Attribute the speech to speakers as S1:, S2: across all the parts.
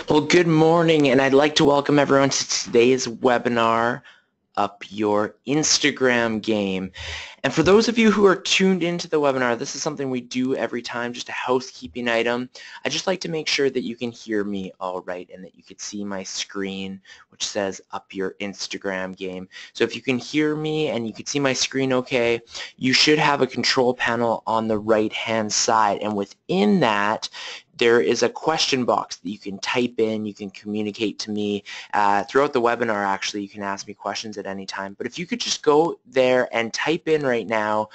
S1: Well, good morning, and I'd like to welcome everyone to today's webinar, Up Your Instagram Game. And for those of you who are tuned into the webinar, this is something we do every time, just a housekeeping item. I'd just like to make sure that you can hear me all right and that you can see my screen, which says Up Your Instagram Game. So if you can hear me and you can see my screen okay, you should have a control panel on the right-hand side, and within that, there is a question box that you can type in. You can communicate to me throughout the webinar. Actually, you can ask me questions at any time. But if you could just go there and type in right now,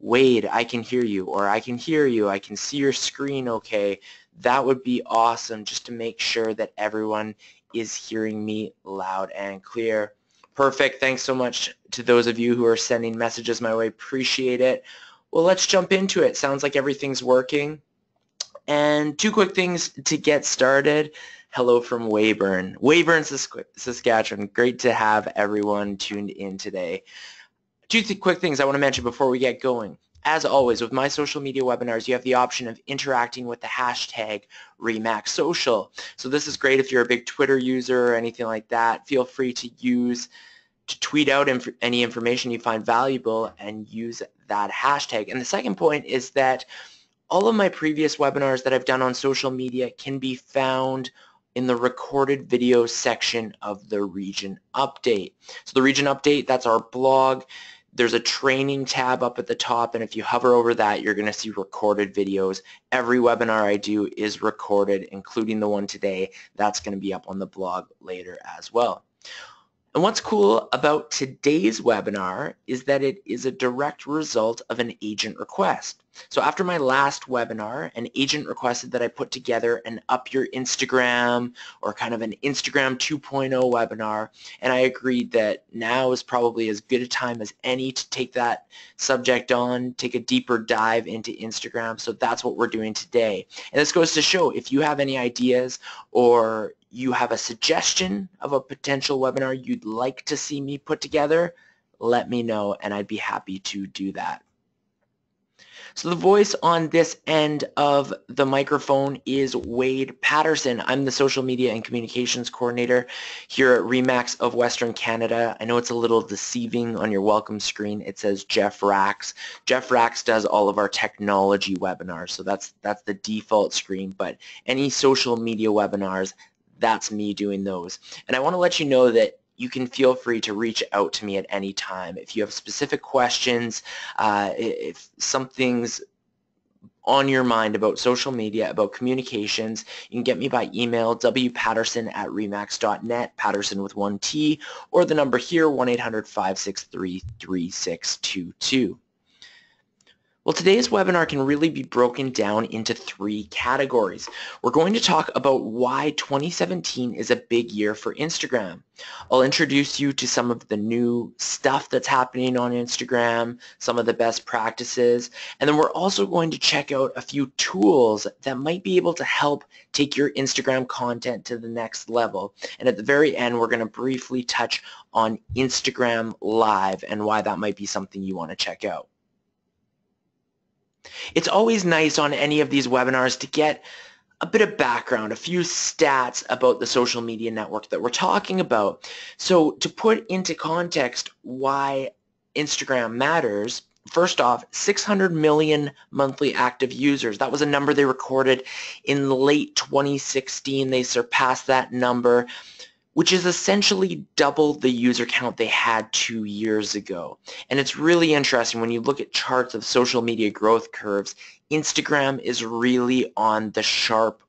S1: Wade, I can hear you, or I can hear you, I can see your screen okay, that would be awesome, just to make sure that everyone is hearing me loud and clear. Perfect. Thanks so much to those of you who are sending messages my way. Appreciate it. Well, let's jump into it. Sounds like everything's working. And two quick things to get started. Hello from Weyburn, Saskatchewan. Great to have everyone tuned in today. Two quick things I want to mention before we get going. As always, with my social media webinars, you have the option of interacting with the hashtag RemaxSocial. So this is great if you're a big Twitter user or anything like that. Feel free to tweet out any information you find valuable and use that hashtag. And the second point is that all of my previous webinars that I've done on social media can be found in the recorded video section of the Region Update. So the Region Update, that's our blog. There's a training tab up at the top, and if you hover over that, you're going to see recorded videos. Every webinar I do is recorded, including the one today. That's going to be up on the blog later as well. And what's cool about today's webinar is that it is a direct result of an agent request. So after my last webinar, an agent requested that I put together an Up Your Instagram or kind of an Instagram 2.0 webinar, and I agreed that now is probably as good a time as any to take that subject on, take a deeper dive into Instagram. So that's what we're doing today. And this goes to show, if you have any ideas or you have a suggestion of a potential webinar you'd like to see me put together, let me know and I'd be happy to do that. So the voice on this end of the microphone is Wade Patterson. I'm the social media and communications coordinator here at Remax of Western Canada. I know it's a little deceiving on your welcome screen. It says Jeff Rax. Jeff Rax does all of our technology webinars, so that's the default screen, but any social media webinars, that's me doing those. And I want to let you know that you can feel free to reach out to me at any time. If you have specific questions, if something's on your mind about social media, about communications, you can get me by email, wpatterson@remax.net, Patterson with one T, or the number here, 1-800-563-3622. Well, today's webinar can really be broken down into three categories. We're going to talk about why 2017 is a big year for Instagram. I'll introduce you to some of the new stuff that's happening on Instagram, some of the best practices, and then we're also going to check out a few tools that might be able to help take your Instagram content to the next level. And at the very end, we're going to briefly touch on Instagram Live and why that might be something you want to check out. It's always nice on any of these webinars to get a bit of background, a few stats about the social media network that we're talking about. So to put into context why Instagram matters, first off, 600 million monthly active users. That was a number they recorded in late 2016. They surpassed that number, which is essentially double the user count they had 2 years ago. And it's really interesting when you look at charts of social media growth curves, Instagram is really on the sharp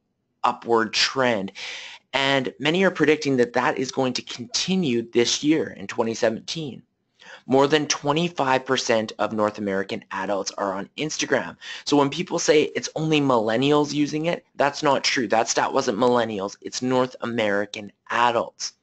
S1: upward trend. And many are predicting that that is going to continue this year in 2017. More than 25% of North American adults are on Instagram. So when people say it's only millennials using it, that's not true. That stat wasn't millennials, it's North American adults.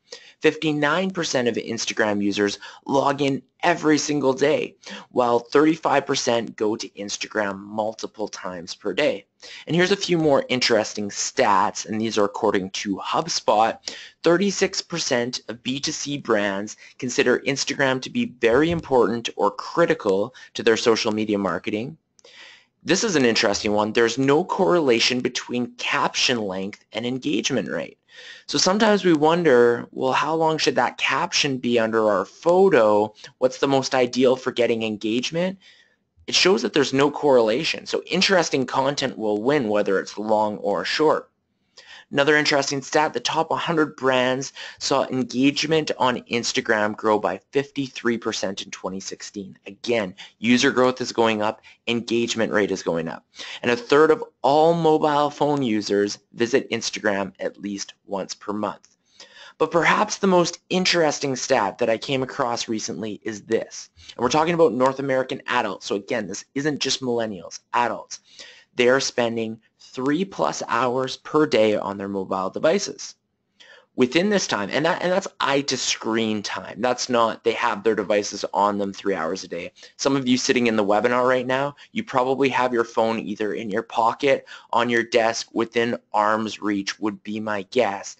S1: 59% of Instagram users log in every single day, while 35% go to Instagram multiple times per day. And here's a few more interesting stats, and these are according to HubSpot. 36% of B2C brands consider Instagram to be very important or critical to their social media marketing. This is an interesting one. There's no correlation between caption length and engagement rate. So sometimes we wonder, well, how long should that caption be under our photo? What's the most ideal for getting engagement? It shows that there's no correlation. So interesting content will win whether it's long or short. Another interesting stat, the top 100 brands saw engagement on Instagram grow by 53% in 2016. Again, user growth is going up, engagement rate is going up. And a third of all mobile phone users visit Instagram at least once per month. But perhaps the most interesting stat that I came across recently is this. And we're talking about North American adults. So again, this isn't just millennials, adults. They are spending 3+ hours per day on their mobile devices. Within this time, and that's eye to screen time. That's not they have their devices on them 3 hours a day. Some of you sitting in the webinar right now, you probably have your phone either in your pocket, on your desk, within arm's reach would be my guess.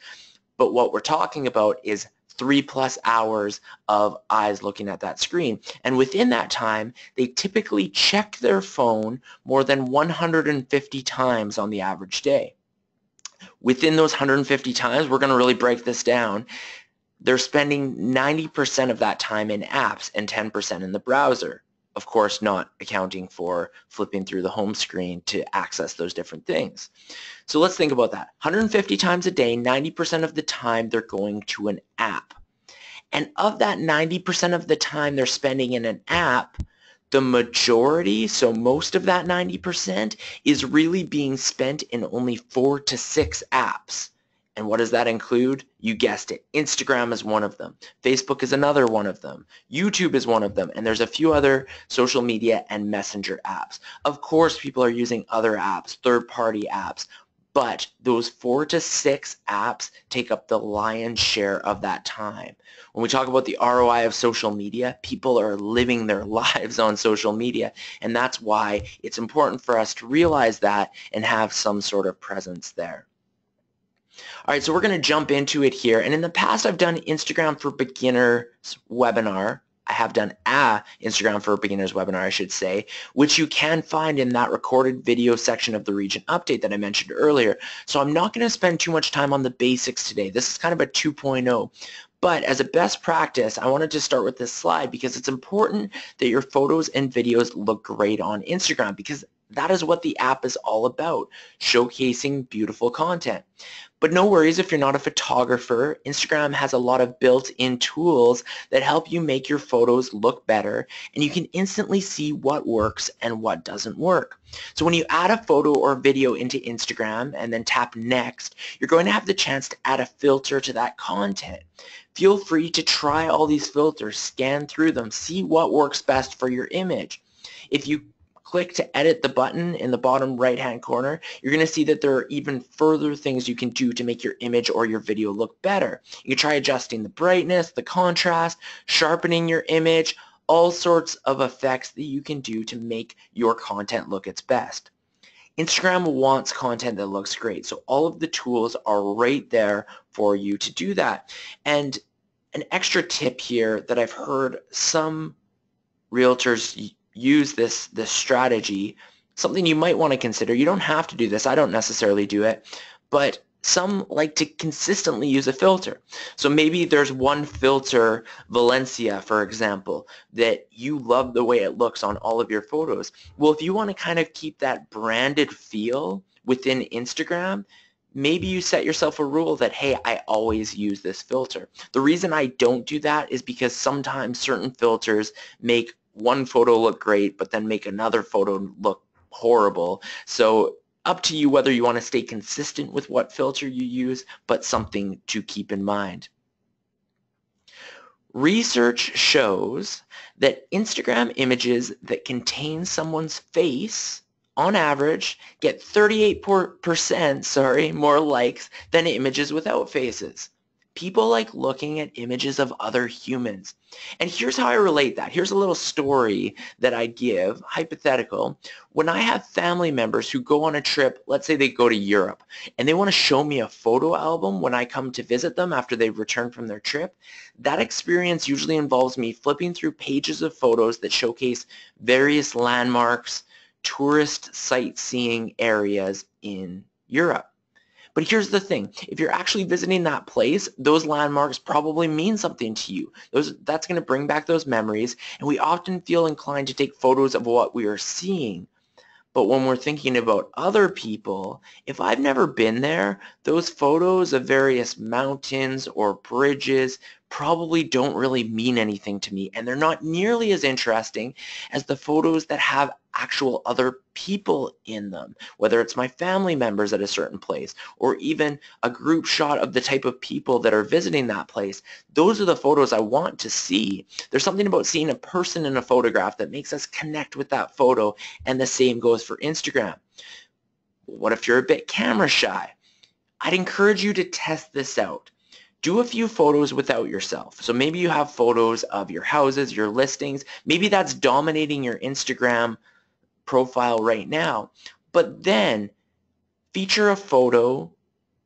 S1: But what we're talking about is 3+ hours of eyes looking at that screen. And within that time, they typically check their phone more than 150 times on the average day. Within those 150 times, we're going to really break this down. They're spending 90% of that time in apps and 10% in the browser. Of course, not accounting for flipping through the home screen to access those different things. So let's think about that. 150 times a day, 90% of the time they're going to an app. And of that 90% of the time they're spending in an app, the majority, so most of that 90%, is really being spent in only 4 to 6 apps. And what does that include? You guessed it. Instagram is one of them. Facebook is another one of them. YouTube is one of them. And there's a few other social media and messenger apps. Of course, people are using other apps, third-party apps. But those 4 to 6 apps take up the lion's share of that time. When we talk about the ROI of social media, people are living their lives on social media. And that's why it's important for us to realize that and have some sort of presence there. All right, so we're going to jump into it here. And in the past, I've done Instagram for Beginners webinar. I have done a Instagram for Beginners webinar, I should say, which you can find in that recorded video section of the region update that I mentioned earlier. So I'm not going to spend too much time on the basics today. This is kind of a 2.0. But as a best practice, I wanted to start with this slide because it's important that your photos and videos look great on Instagram because that is what the app is all about, showcasing beautiful content. But no worries if you're not a photographer. Instagram has a lot of built-in tools that help you make your photos look better, and you can instantly see what works and what doesn't work. So when you add a photo or video into Instagram and then tap Next, you're going to have the chance to add a filter to that content. Feel free to try all these filters, scan through them, see what works best for your image. If you click to edit the button in the bottom right-hand corner, you're going to see that there are even further things you can do to make your image or your video look better. You can try adjusting the brightness, the contrast, sharpening your image, all sorts of effects that you can do to make your content look its best. Instagram wants content that looks great, so all of the tools are right there for you to do that. And an extra tip here that I've heard some realtors use this strategy, something you might want to consider. You don't have to do this. I don't necessarily do it, but some like to consistently use a filter. So maybe there's one filter, Valencia, for example, that you love the way it looks on all of your photos. Well, if you want to kind of keep that branded feel within Instagram, maybe you set yourself a rule that, hey, I always use this filter. The reason I don't do that is because sometimes certain filters make one photo look great, but then make another photo look horrible. So up to you whether you want to stay consistent with what filter you use, but something to keep in mind. Research shows that Instagram images that contain someone's face, on average, get 38% more likes than images without faces. People like looking at images of other humans. And here's how I relate that. Here's a little story that I give, hypothetical. When I have family members who go on a trip, let's say they go to Europe, and they want to show me a photo album when I come to visit them after they've returned from their trip, that experience usually involves me flipping through pages of photos that showcase various landmarks, tourist sightseeing areas in Europe. But here's the thing, if you're actually visiting that place, those landmarks probably mean something to you. That's going to bring back those memories, and we often feel inclined to take photos of what we are seeing. But when we're thinking about other people, if I've never been there, those photos of various mountains or bridges probably don't really mean anything to me, and they're not nearly as interesting as the photos that have actual other people in them, whether it's my family members at a certain place or even a group shot of the type of people that are visiting that place. Those are the photos I want to see. There's something about seeing a person in a photograph that makes us connect with that photo, and the same goes for Instagram. What if you're a bit camera shy? I'd encourage you to test this out. Do a few photos without yourself. So maybe you have photos of your houses, your listings. Maybe that's dominating your Instagram profile right now. But then feature a photo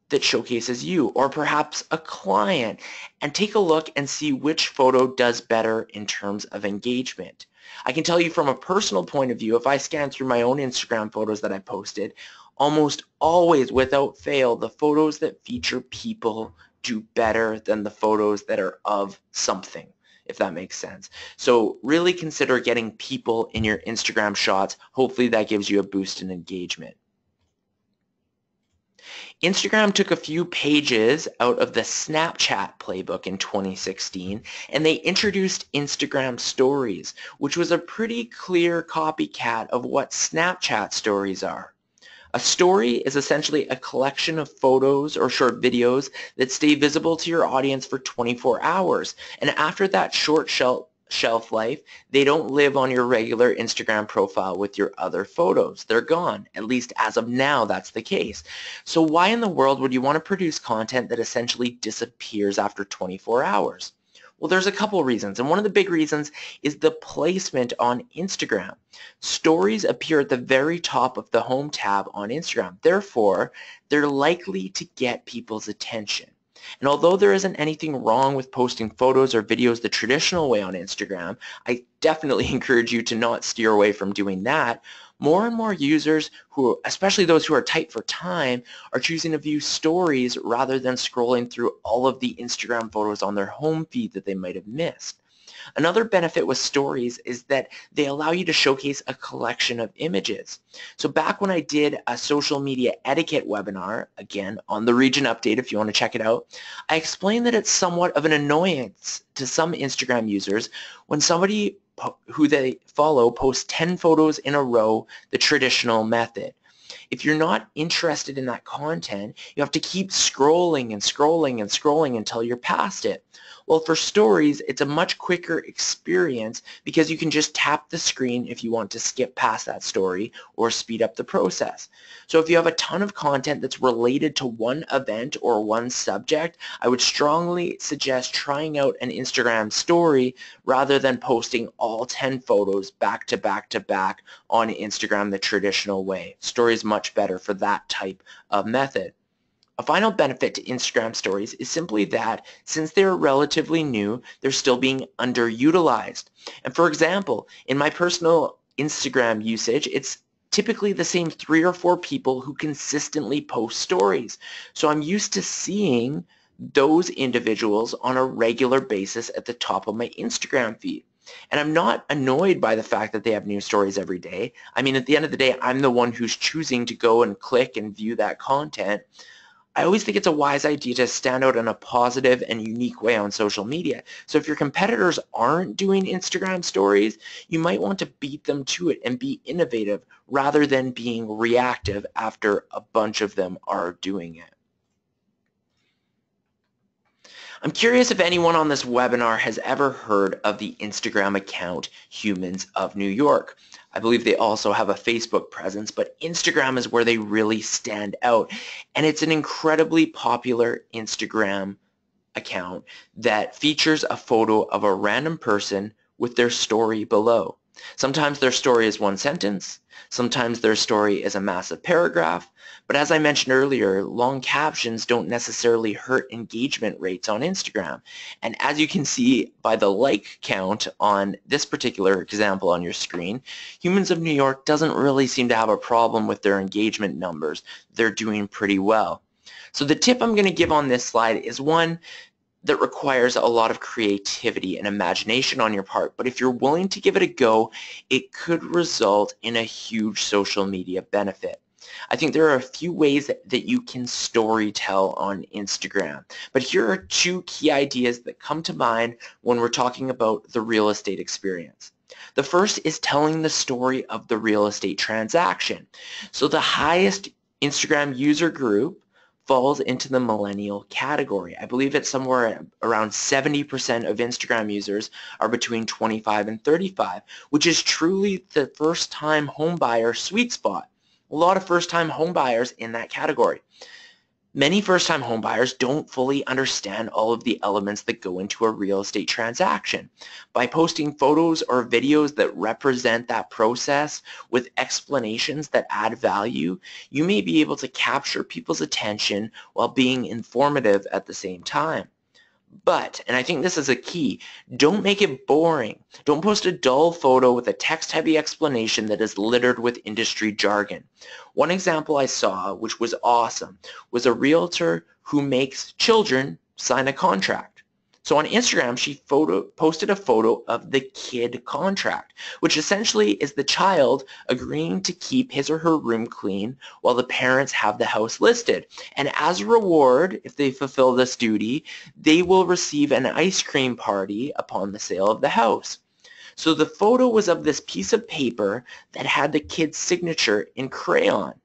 S1: that showcases you, or perhaps a client, and take a look and see which photo does better in terms of engagement. I can tell you from a personal point of view, if I scan through my own Instagram photos that I posted, almost always without fail, the photos that feature people do better than the photos that are of something, if that makes sense. So really consider getting people in your Instagram shots. Hopefully that gives you a boost in engagement. Instagram took a few pages out of the Snapchat playbook in 2016, and they introduced Instagram Stories, which was a pretty clear copycat of what Snapchat stories are. A story is essentially a collection of photos or short videos that stay visible to your audience for 24 hours, and after that short shelf life, they don't live on your regular Instagram profile with your other photos. They're gone. At least as of now, that's the case. So why in the world would you want to produce content that essentially disappears after 24 hours? Well, there's a couple reasons, and one of the big reasons is the placement on Instagram. Stories appear at the very top of the home tab on Instagram. Therefore, they're likely to get people's attention. And although there isn't anything wrong with posting photos or videos the traditional way on Instagram, I definitely encourage you to not steer away from doing that. More and more users, especially those who are tight for time, are choosing to view stories rather than scrolling through all of the Instagram photos on their home feed that they might have missed. Another benefit with stories is that they allow you to showcase a collection of images. So back when I did a social media etiquette webinar, again on the Region Update if you want to check it out, I explained that it's somewhat of an annoyance to some Instagram users when somebody who they follow posts 10 photos in a row the traditional method. If you're not interested in that content, you have to keep scrolling and scrolling and scrolling until you're past it. Well, for stories, it's a much quicker experience because you can just tap the screen if you want to skip past that story or speed up the process. So if you have a ton of content that's related to one event or one subject, I would strongly suggest trying out an Instagram story rather than posting all 10 photos back to back to back on Instagram the traditional way. Story is much better for that type of method. A final benefit to Instagram stories is simply that since they're relatively new, they're still being underutilized. And for example, in my personal Instagram usage, it's typically the same 3 or 4 people who consistently post stories. So I'm used to seeing those individuals on a regular basis at the top of my Instagram feed. And I'm not annoyed by the fact that they have new stories every day. I mean, at the end of the day, I'm the one who's choosing to go and click and view that content. I always think it's a wise idea to stand out in a positive and unique way on social media. So if your competitors aren't doing Instagram stories, you might want to beat them to it and be innovative rather than being reactive after a bunch of them are doing it. I'm curious if anyone on this webinar has ever heard of the Instagram account Humans of New York. I believe they also have a Facebook presence, but Instagram is where they really stand out. And it's an incredibly popular Instagram account that features a photo of a random person with their story below. Sometimes their story is one sentence, sometimes their story is a massive paragraph, but as I mentioned earlier, long captions don't necessarily hurt engagement rates on Instagram. And as you can see by the like count on this particular example on your screen, Humans of New York doesn't really seem to have a problem with their engagement numbers. They're doing pretty well. So the tip I'm going to give on this slide is one that requires a lot of creativity and imagination on your part, but if you're willing to give it a go, it could result in a huge social media benefit. I think there are a few ways that you can story tell on Instagram, but here are two key ideas that come to mind when we're talking about the real estate experience. The first is telling the story of the real estate transaction. So the highest Instagram user group falls into the millennial category. I believe it's somewhere around 70% of Instagram users are between 25 and 35, which is truly the first-time homebuyer sweet spot. A lot of first-time homebuyers in that category. Many first-time homebuyers don't fully understand all of the elements that go into a real estate transaction. By posting photos or videos that represent that process with explanations that add value, you may be able to capture people's attention while being informative at the same time. But, and I think this is a key, don't make it boring. Don't post a dull photo with a text-heavy explanation that is littered with industry jargon. One example I saw, which was awesome, was a realtor who makes children sign a contract. So on Instagram, she posted a photo of the kid contract, which essentially is the child agreeing to keep his or her room clean while the parents have the house listed. And as a reward, if they fulfill this duty, they will receive an ice cream party upon the sale of the house. So the photo was of this piece of paper that had the kid's signature in crayon.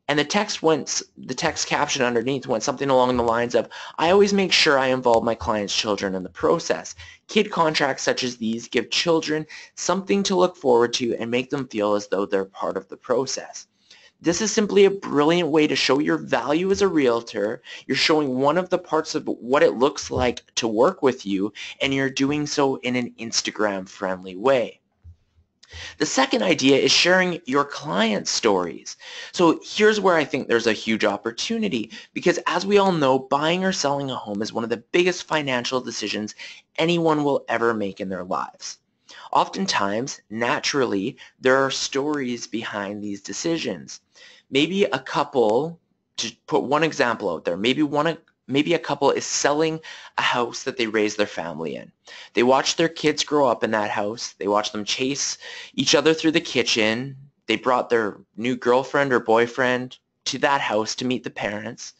S1: And the text caption underneath went something along the lines of, I always make sure I involve my clients' children in the process. Kid contracts such as these give children something to look forward to and make them feel as though they're part of the process. This is simply a brilliant way to show your value as a realtor. You're showing one of the parts of what it looks like to work with you, and you're doing so in an Instagram-friendly way. The second idea is sharing your client stories. So here's where I think there's a huge opportunity, because as we all know, buying or selling a home is one of the biggest financial decisions anyone will ever make in their lives. Oftentimes, naturally, there are stories behind these decisions. Maybe a couple, to put one example out there, maybe a couple is selling a house that they raised their family in. They watch their kids grow up in that house. They watch them chase each other through the kitchen. They brought their new girlfriend or boyfriend to that house to meet the parents.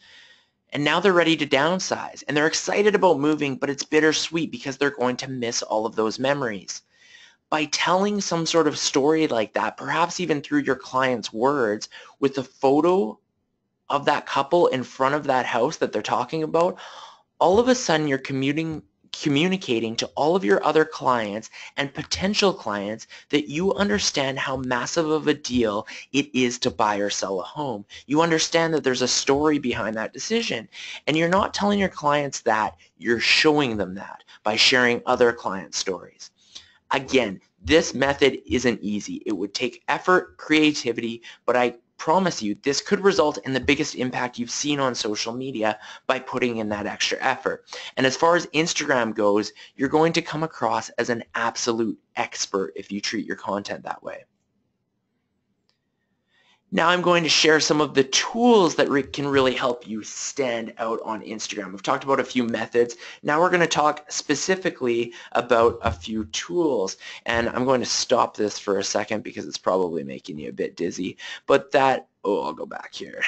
S1: And now they're ready to downsize. And they're excited about moving, but it's bittersweet because they're going to miss all of those memories. By telling some sort of story like that, perhaps even through your client's words, with a photo of that couple in front of that house that they're talking about, all of a sudden you're communicating to all of your other clients and potential clients that you understand how massive of a deal it is to buy or sell a home. You understand that there's a story behind that decision, and you're not telling your clients that, you're showing them that by sharing other client stories. Again, this method isn't easy. It would take effort, creativity, but I promise you this could result in the biggest impact you've seen on social media by putting in that extra effort. And as far as Instagram goes, you're going to come across as an absolute expert if you treat your content that way. Now I'm going to share some of the tools that can really help you stand out on Instagram. We've talked about a few methods. Now we're going to talk specifically about a few tools. And I'm going to stop this for a second because it's probably making you a bit dizzy. But I'll go back here.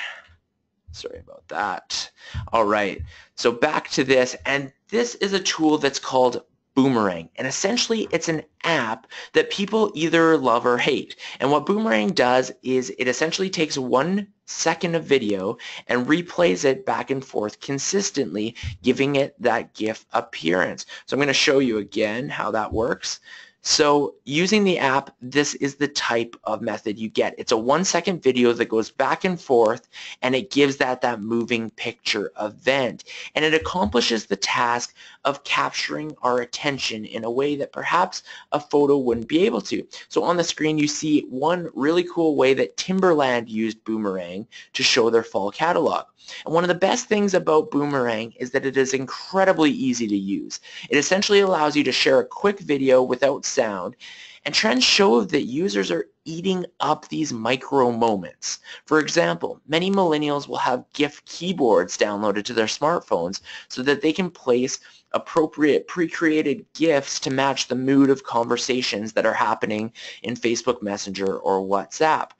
S1: Sorry about that. All right, so back to this. And this is a tool that's called Boomerang, and essentially it's an app that people either love or hate. And what Boomerang does is it essentially takes 1 second of video and replays it back and forth consistently, giving it that GIF appearance. So I'm going to show you again how that works. So using the app, this is the type of method you get. It's a 1 second video that goes back and forth, and it gives that moving picture event. And it accomplishes the task of capturing our attention in a way that perhaps a photo wouldn't be able to. So on the screen you see one really cool way that Timberland used Boomerang to show their fall catalog. And one of the best things about Boomerang is that it is incredibly easy to use. It essentially allows you to share a quick video without sound, And trends show that users are eating up these micro moments. For example, many millennials will have GIF keyboards downloaded to their smartphones so that they can place appropriate pre-created GIFs to match the mood of conversations that are happening in Facebook Messenger or WhatsApp.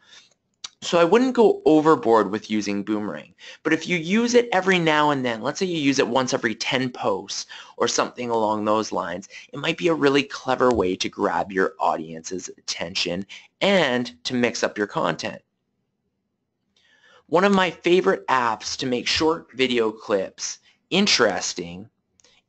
S1: So I wouldn't go overboard with using Boomerang, but if you use it every now and then, let's say you use it once every 10 posts or something along those lines, it might be a really clever way to grab your audience's attention and to mix up your content. One of my favorite apps to make short video clips interesting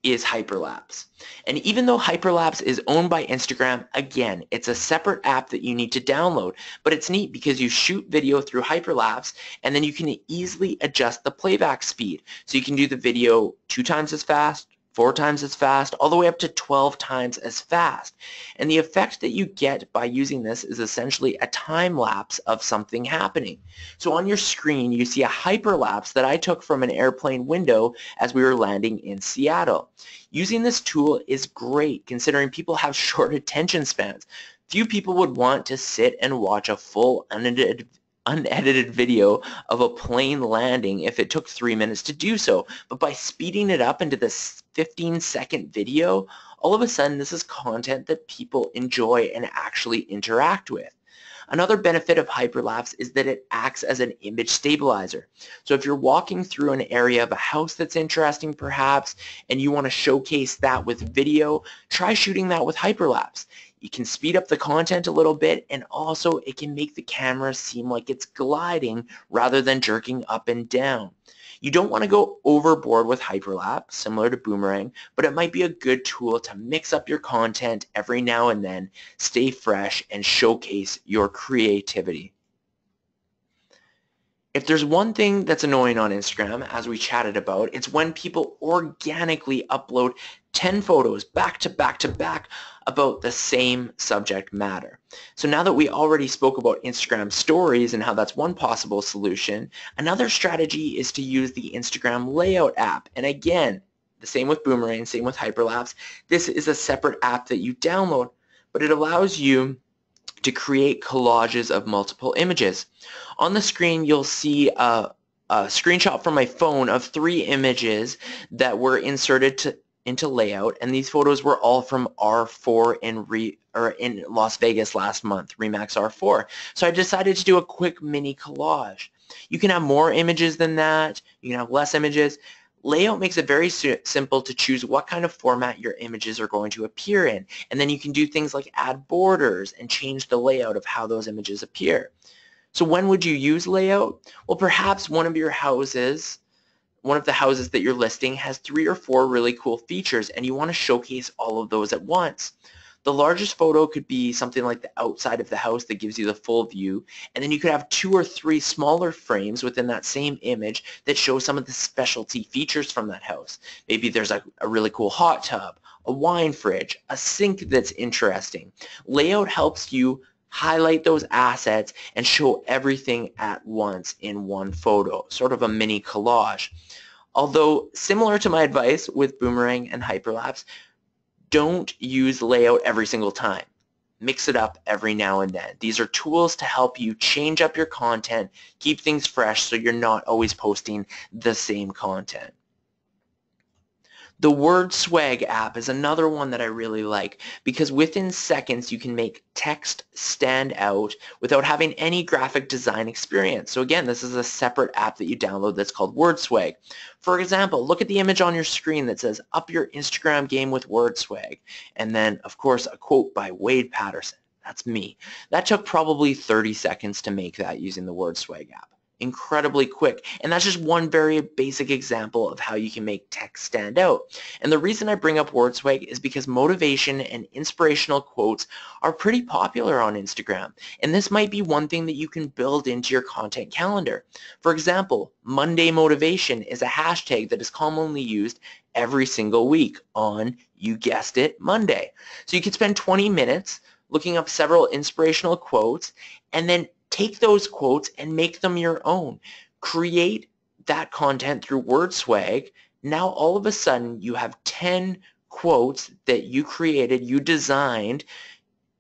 S1: is Hyperlapse. And even though Hyperlapse is owned by Instagram, again, it's a separate app that you need to download. But it's neat because you shoot video through Hyperlapse and then you can easily adjust the playback speed. So you can do the video 2 times as fast, 4 times as fast, all the way up to 12 times as fast. And the effect that you get by using this is essentially a time lapse of something happening. So on your screen, you see a hyperlapse that I took from an airplane window as we were landing in Seattle. Using this tool is great considering people have short attention spans. Few people would want to sit and watch a full unedited video of a plane landing if it took 3 minutes to do so. But by speeding it up into this 15-second video, all of a sudden this is content that people enjoy and actually interact with. Another benefit of Hyperlapse is that it acts as an image stabilizer. So if you're walking through an area of a house that's interesting perhaps, and you want to showcase that with video, try shooting that with Hyperlapse. You can speed up the content a little bit, and also it can make the camera seem like it's gliding rather than jerking up and down. You don't want to go overboard with Hyperlapse, similar to Boomerang, but it might be a good tool to mix up your content every now and then, stay fresh, and showcase your creativity. If there's one thing that's annoying on Instagram, as we chatted about, it's when people organically upload 10 photos back to back to back about the same subject matter. So now that we already spoke about Instagram stories and how that's one possible solution, another strategy is to use the Instagram layout app. And again, the same with Boomerang, same with Hyperlapse. This is a separate app that you download, but it allows you to create collages of multiple images. On the screen, you'll see a screenshot from my phone of 3 images that were inserted into layout, and these photos were all from R4 in Las Vegas last month, Remax R4. So I decided to do a quick mini collage. You can have more images than that. You can have less images. Layout makes it very simple to choose what kind of format your images are going to appear in, and then you can do things like add borders and change the layout of how those images appear. So when would you use layout? Well, perhaps one of the houses that you're listing has 3 or 4 really cool features, and you want to showcase all of those at once. The largest photo could be something like the outside of the house that gives you the full view, and then you could have 2 or 3 smaller frames within that same image that show some of the specialty features from that house. Maybe there's a really cool hot tub, a wine fridge, a sink that's interesting. Layout helps you highlight those assets and show everything at once in one photo, sort of a mini collage. Although similar to my advice with Boomerang and Hyperlapse, don't use layout every single time. Mix it up every now and then. These are tools to help you change up your content, keep things fresh so you're not always posting the same content. The Word Swag app is another one that I really like because within seconds you can make text stand out without having any graphic design experience. So again, this is a separate app that you download that's called Word Swag. For example, look at the image on your screen that says, "Up your Instagram game with Word Swag." And then, of course, a quote by Wade Patterson. That's me. That took probably 30 seconds to make that using the Word Swag app. Incredibly quick, and that's just one very basic example of how you can make text stand out. And the reason I bring up WordSwag is because motivation and inspirational quotes are pretty popular on Instagram, and this might be one thing that you can build into your content calendar. For example, Monday motivation is a hashtag that is commonly used every single week on, you guessed it, Monday. So you could spend 20 minutes looking up several inspirational quotes and then take those quotes and make them your own. Create that content through WordSwag. Now all of a sudden you have 10 quotes that you created, you designed,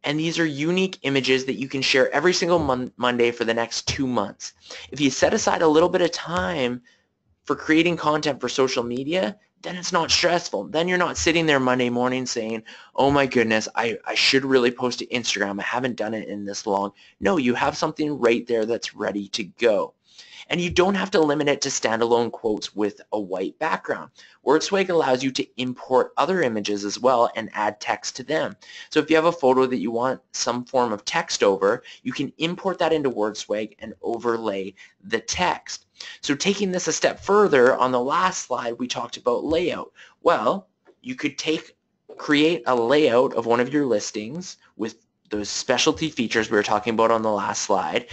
S1: And these are unique images that you can share every single Monday for the next 2 months. If you set aside a little bit of time for creating content for social media, then it's not stressful. Then you're not sitting there Monday morning saying, oh my goodness, I should really post to Instagram. I haven't done it in this long. No, you have something right there that's ready to go. And you don't have to limit it to standalone quotes with a white background. WordSwag allows you to import other images as well and add text to them. So if you have a photo that you want some form of text over, you can import that into WordSwag and overlay the text. So taking this a step further, on the last slide we talked about layout. Well, you could create a layout of one of your listings with those specialty features we were talking about on the last slide.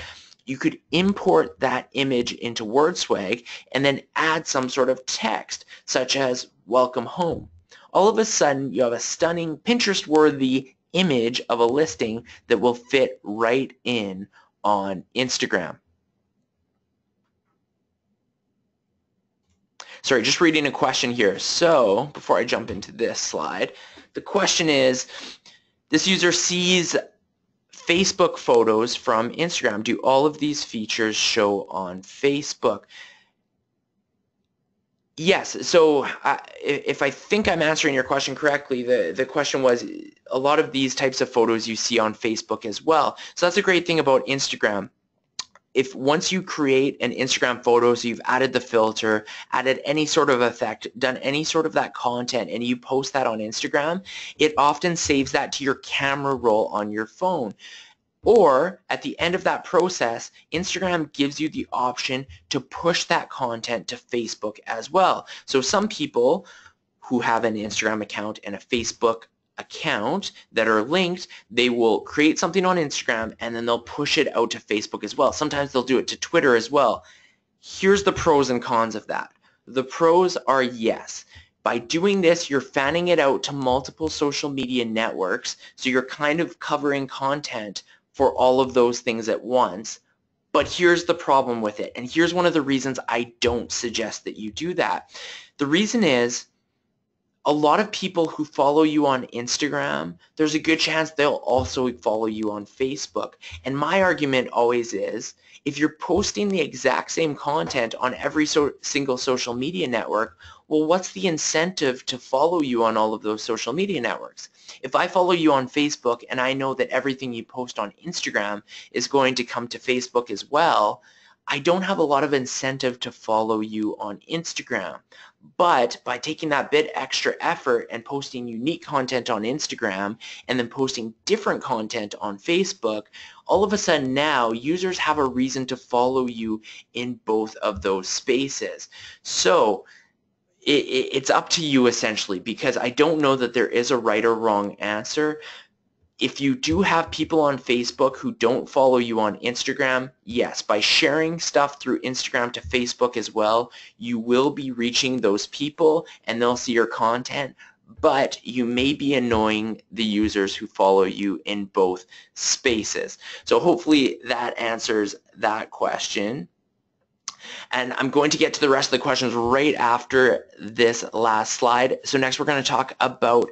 S1: You could import that image into WordSwag and then add some sort of text, such as welcome home. All of a sudden, you have a stunning Pinterest-worthy image of a listing that will fit right in on Instagram. Sorry, just reading a question here. So, before I jump into this slide, the question is, this user sees Facebook photos from Instagram. Do all of these features show on Facebook? Yes. So if I think I'm answering your question correctly, the question was a lot of these types of photos you see on Facebook as well. So that's a great thing about Instagram. If once you create an Instagram photo, so you've added the filter, added any sort of effect, done any sort of that content, and you post that on Instagram, it often saves that to your camera roll on your phone. Or at the end of that process, Instagram gives you the option to push that content to Facebook as well. So some people who have an Instagram account and a Facebook account that are linked, they will create something on Instagram and then they'll push it out to Facebook as well. Sometimes they'll do it to Twitter as well. Here's the pros and cons of that. The pros are, yes, by doing this, you're fanning it out to multiple social media networks, so you're kind of covering content for all of those things at once. But here's the problem with it, and here's one of the reasons I don't suggest that you do that. The reason is, a lot of people who follow you on Instagram, there's a good chance they'll also follow you on Facebook. And my argument always is, if you're posting the exact same content on every single social media network, well, what's the incentive to follow you on all of those social media networks? If I follow you on Facebook and I know that everything you post on Instagram is going to come to Facebook as well, I don't have a lot of incentive to follow you on Instagram. But by taking that bit extra effort and posting unique content on Instagram and then posting different content on Facebook, all of a sudden now users have a reason to follow you in both of those spaces. So it's up to you essentially, because I don't know that there is a right or wrong answer. If you do have people on Facebook who don't follow you on Instagram, yes, by sharing stuff through Instagram to Facebook as well, you will be reaching those people and they'll see your content, but you may be annoying the users who follow you in both spaces. So hopefully that answers that question. And I'm going to get to the rest of the questions right after this last slide. So next we're going to talk about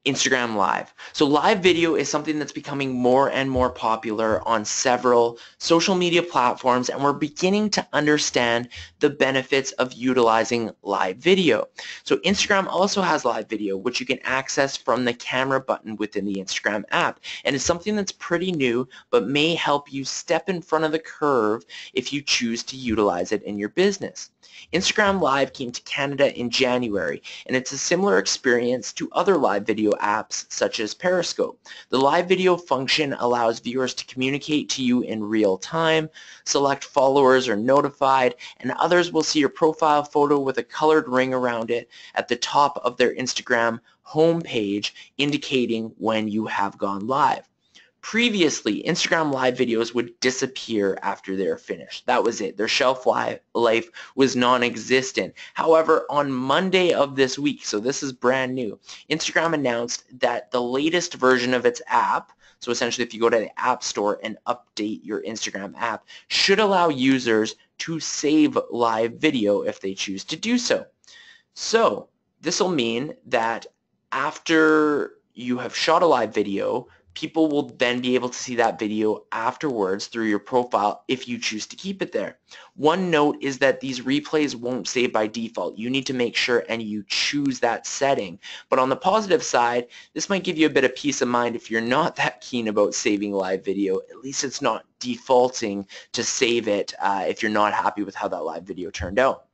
S1: Instagram Live. So live video is something that's becoming more and more popular on several social media platforms, and we're beginning to understand the benefits of utilizing live video. So Instagram also has live video, which you can access from the camera button within the Instagram app. And it's something that's pretty new, but may help you step in front of the curve if you choose to utilize it in your business. Instagram Live came to Canada in January, and it's a similar experience to other live video apps such as Periscope. The live video function allows viewers to communicate to you in real time. Select followers are notified, and others will see your profile photo with a colored ring around it at the top of their Instagram homepage, indicating when you have gone live. Previously, Instagram live videos would disappear after they're finished. That was it. Their shelf life was non-existent. However, on Monday of this week, so this is brand new, Instagram announced that the latest version of its app, so essentially if you go to the App Store and update your Instagram app, should allow users to save live video if they choose to do so. So this will mean that after you have shot a live video, people will then be able to see that video afterwards through your profile if you choose to keep it there. One note is that these replays won't save by default. You need to make sure and you choose that setting. But on the positive side, this might give you a bit of peace of mind if you're not that keen about saving live video. At least it's not defaulting to save it if you're not happy with how that live video turned out.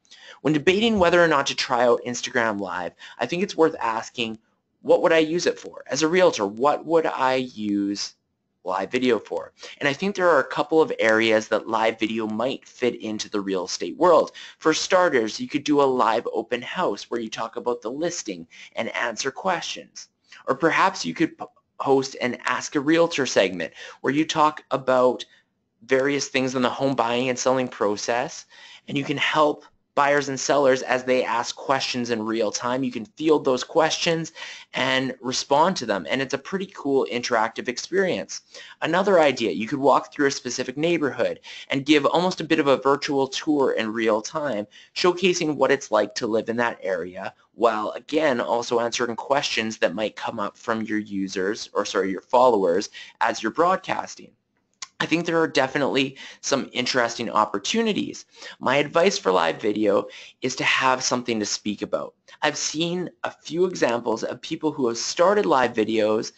S1: When debating whether or not to try out Instagram Live, I think it's worth asking, what would I use it for? As a realtor, what would I use live video for? And I think there are a couple of areas that live video might fit into the real estate world. For starters, you could do a live open house where you talk about the listing and answer questions. Or perhaps you could host an Ask a Realtor segment where you talk about various things in the home buying and selling process, and you can help buyers and sellers as they ask questions in real time. You can field those questions and respond to them, and it's a pretty cool interactive experience. Another idea, you could walk through a specific neighborhood and give almost a bit of a virtual tour in real time, showcasing what it's like to live in that area, while again also answering questions that might come up from your users, or sorry, your followers as you're broadcasting. I think there are definitely some interesting opportunities. My advice for live video is to have something to speak about. I've seen a few examples of people who have started live videos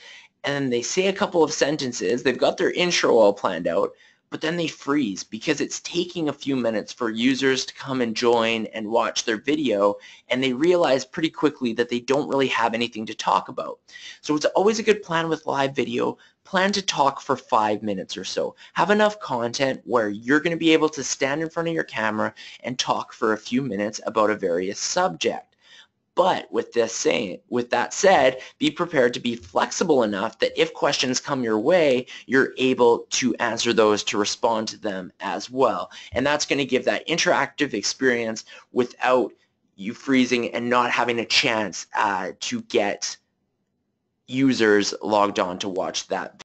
S1: and they say a couple of sentences, they've got their intro all planned out, but then they freeze because it's taking a few minutes for users to come and join and watch their video, and they realize pretty quickly that they don't really have anything to talk about. So it's always a good plan with live video. Plan to talk for 5 minutes or so. Have enough content where you're going to be able to stand in front of your camera and talk for a few minutes about a various subject. But with that said, be prepared to be flexible enough that if questions come your way, you're able to answer those, to respond to them as well. And that's going to give that interactive experience without you freezing and not having a chance to get users logged on to watch that